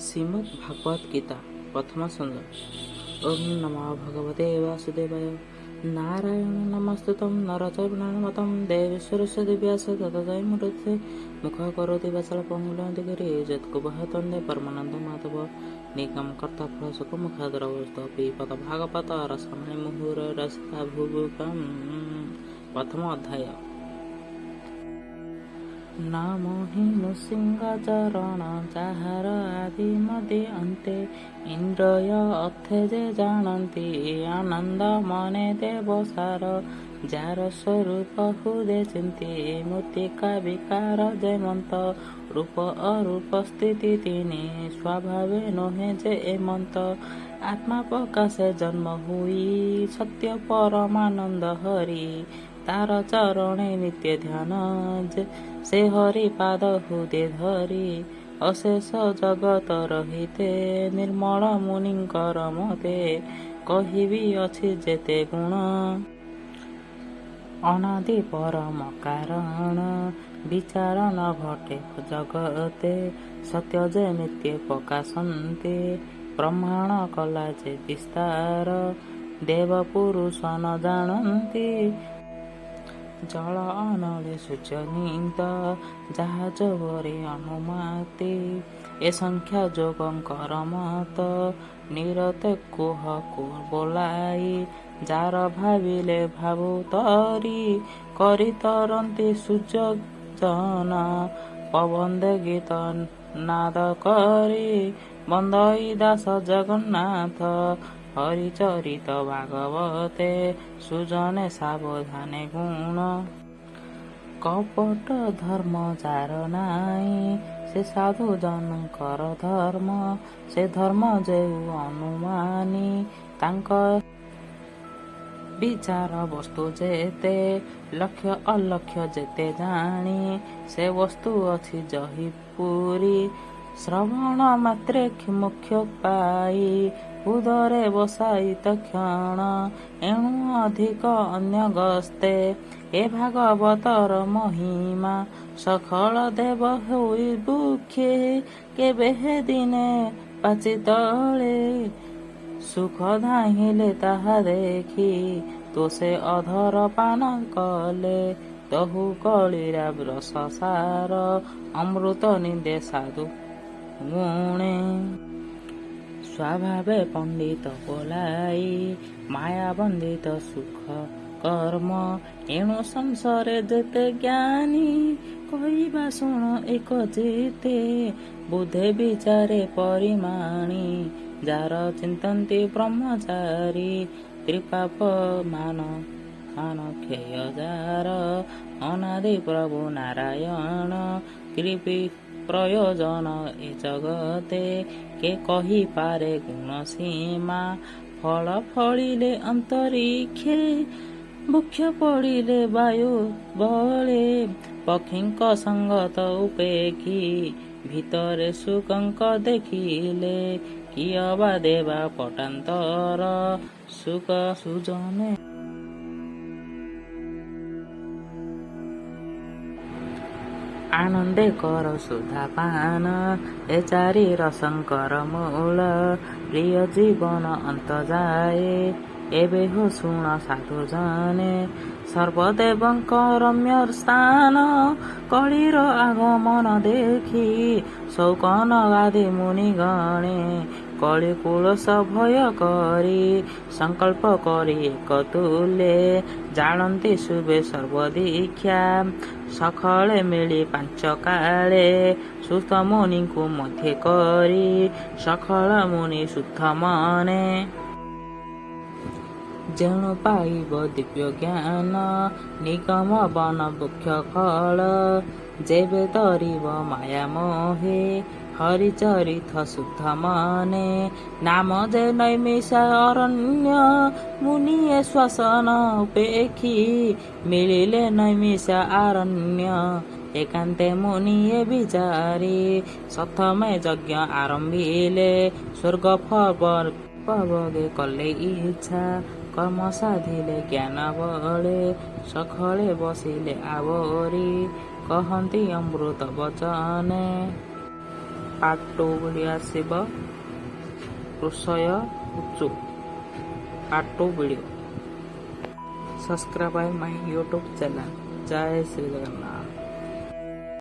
ଶ୍ରୀମଦ୍ ଭାଗବତ ଗୀତା ପ୍ରଥମ ସ୍କନ୍ଧ। ଓಂ ନମୋ ଭଗବତେ ବାସୁଦେବାୟ। ନାରାୟଣ ନମସ୍ତୁତଂ ନରଚୈର୍ଣମତଂ ଦେବୀ ସୁରସ୍ୟ ଦିବ୍ୟାସ ତତୋଜୟ ମୁରୁତେ ମୁଖ କରୋତି ବାଚଳ ପଙ୍ଗୁଲନ୍ତିଗିରି ଯତ୍କୁବହତନ୍ଦେ ପରମାନନ୍ଦ ମାଧବ ନିଗମ କର୍ତ୍ତା ଫଳ ସୁଖ ମୁଖାଦରବସ୍ତ ପିପଦ ଭାଗବତ ରସମଣି ମୁହୁର ରସିକା ଭୁଭୁକମ୍। ପ୍ରଥମ ଅଧ୍ୟାୟ। ନାମ ହି ନୃସିଂହ ଚରଣ ଯାହାର ଆଦି ମଦି ଅନ୍ତେ ଇନ୍ଦ୍ରୟ ଅଥେ ଯେ ଜାଣନ୍ତି ଆନନ୍ଦ ମନେ ଦେବସାର ଯାର ସ୍ୱରୂପ ହୁଦେ ଚିନ୍ତି ମୃତ୍ତିକା ବିକାର ଯେମନ୍ତ ରୂପ ଅରୂପ ସ୍ଥିତି ତିନି ସ୍ୱଭାବେ ନୁହେଁ ଯେ ଏମନ୍ତ ଆତ୍ମା ପ୍ରକାଶେ ଜନ୍ମ ହୋଇ ସତ୍ୟ ପରମାନନ୍ଦ ହରି ତାର ଚରଣେ ନିତ୍ୟ ଧ୍ୟାନ ସେ ହରି ପାଦ ହୃଦେ ଧରି ଅଶେଷ ଜଗତ ରହିତେ ନିର୍ମଳ ମୁନିଙ୍କର ମତେ କହିବି ଅଛି ଯେତେ ଗୁଣ ଅନାଦି ପରମ କାରଣ ବିଚାର ନ ଘଟେ ଜଗତେ ସତ୍ୟ ଯେ ନିତ୍ୟ ପ୍ରକାଶନ୍ତେ ପ୍ରମାଣ କଲା ଯେ ବିସ୍ତାର ଦେବ ପୁରୁଷ ନ ଜାଣନ୍ତି ଜଳ ଅନଳେ ସୂଚନିତ ଯାହା ଯୋଗରେ ଅନୁମାତି ଏ ସଂଖ୍ୟା ଯୋଗଙ୍କର ମତ ନିରତେ କୁହ ବୋଲାଇ ଯାର ଭାବିଲେ ଭାବୁ ତରି କରିତରନ୍ତି ସୁଯୋଜନ ପବନ୍ଦେ ଗୀତ ନାଦ କରି ବନ୍ଦଇ ଦାସ ଜଗନ୍ନାଥ ହରିଚରିତ ଭାଗବତେ ସୁଜନେ ସାବଧାନେ ଗୁଣ କପଟ ଧର୍ମ ଯାର ନାଇଁ ସେ ସାଧୁ ଜନଙ୍କର ଧର୍ମ ସେ ଧର୍ମ ଯେଉ ଅନୁମାନି ତାଙ୍କ ବିଚାର ବସ୍ତୁ ଯେତେ ଲକ୍ଷ୍ୟ ଅଲକ୍ଷ୍ୟ ଯେତେ ଜାଣି ସେ ବସ୍ତୁ ଅଛି ଜହି ପୁରୀ ଶ୍ରବଣ ମାତ୍ରେ ମୁଖ୍ୟ ପାଇ ଉଦରେ ବସାଇ ତକ୍ଷଣ ଏଣୁ ଅଧିକ ଅନ୍ୟ ଗସ୍ତେ ଏ ଭାଗବତର ମହିମା ସକଳ ଦେବ ହୋଇ ବୁକ୍ଷେ କେବେ ହେ ଦିନେ ପାଚି ତଳେ ସୁଖ ଧାଇଁଲେ ତାହା ଦେଖି ତୋଷେ ଅଧର ପାନ କଲେ ତହୁ କଳିରା ରସସାର ଅମୃତ ନିନ୍ଦେ ସାଧୁ ଗୁଣେ ସ୍ୱଭାବେ ପଣ୍ଡିତ ବୋଲାଇ ମାୟା ବନ୍ଦିତ ସୁଖ କର୍ମ ଏଣୁ ସଂସାରେ ଯେତେ ଜ୍ଞାନୀ କହିବା ଶୁଣ ଏକ ଯେତେ ବୁଧେ ବିଚାରେ ପରିମାଣି ଯାର ଚିନ୍ତନ୍ତି ବ୍ରହ୍ମଚାରୀ ତ୍ରିପାପ ମାନ କ୍ଷୟ ଯାର ଅନାଦି ପ୍ରଭୁ ନାରାୟଣ କୃପି ପ୍ରୟୋଜନ ଏ ଜଗତେ କେ କହିପାରେ ଗୁଣ ସୀମା ଫଳ ଫଳିଲେ ଅନ୍ତରୀକ୍ଷେ ବୃକ୍ଷ ପଡ଼ିଲେ ବାୟୁ ବଳେ ପକ୍ଷୀଙ୍କ ସଙ୍ଗତ ଉପେକ୍ଷୀ ଭିତରେ ସୁକଙ୍କ ଦେଖିଲେ କିଏ ବା ଦେବା ପଟାନ୍ତର ସୁକ ସୁଜନେ ଆନନ୍ଦେ କର ସୁଧା ପାନ ଏ ଚାରି ରସଙ୍କର ମୂଳ ପ୍ରିୟ ଜୀବନ ଅନ୍ତ ଯାଏ ଏବେ ହୋ ଶୁଣ ସାଧୁ ଜନେ ସର୍ବଦେବଙ୍କ ରମ୍ୟ ସ୍ଥାନ କଳିର ଆଗମନ ଦେଖି ଶୌକନ ଆଦି ମୁନିଗଣେ କଳି କୁଳସ ଭୟ କରି ସଂକଳ୍ପ କରି ଏକ ତୁଲେ ଜାଣନ୍ତି ଶୁଭେ ସର୍ବଦୀକ୍ଷା ସଖଳେ ମିଳି ପାଞ୍ଚ କାଳେ ସୁସ୍ଥ ମୁନିଙ୍କୁ ମଧ୍ୟ କରି ସଖଳ ମୁନି ଶୁଦ୍ଧ ମନେ ଯେଣୁ ପାଇବ ଦିବ୍ୟ ଜ୍ଞାନ ନିଗମ ବନ ବୃକ୍ଷ ଫଳ ଯେବେ ତରିବ ମାୟା ମୋହେ ହରିଚରିତ ଶୁଦ୍ଧ ମନେ ନାମ ଯେ ନୈମିଷା ଅରଣ୍ୟ ମୁନିଏ ଶ୍ୱାସନ ଉପେକ୍ଷୀ ମିଳିଲେ ନୈମିଷା ଆରଣ୍ୟ ଏକାନ୍ତେ ମୁନିଏ ବିଚାରି ପ୍ରଥମେ ଯଜ୍ଞ ଆରମ୍ଭିଲେ ସ୍ୱର୍ଗ ପବଗେ କଲେ ଇଚ୍ଛା କର୍ମ ସାଧିଲେ ଜ୍ଞାନ ବଳେ ସଖଳେ ବସିଲେ ଆବରି କହନ୍ତି ଅମୃତ ବଚନେ ପାର୍ଟ 2 ଭିଡ଼ିଓ ଆସିବ ଋଷୟ ଉଚୁ ପାର୍ଟ 2 ଭିଡ଼ିଓ। ସବସ୍କ୍ରାଇବ ମାଇ ୟୁଟ୍ୟୁବ ଚ୍ୟାନେଲ। ଜୟ ଶ୍ରୀ ଜଗନ୍ନାଥ।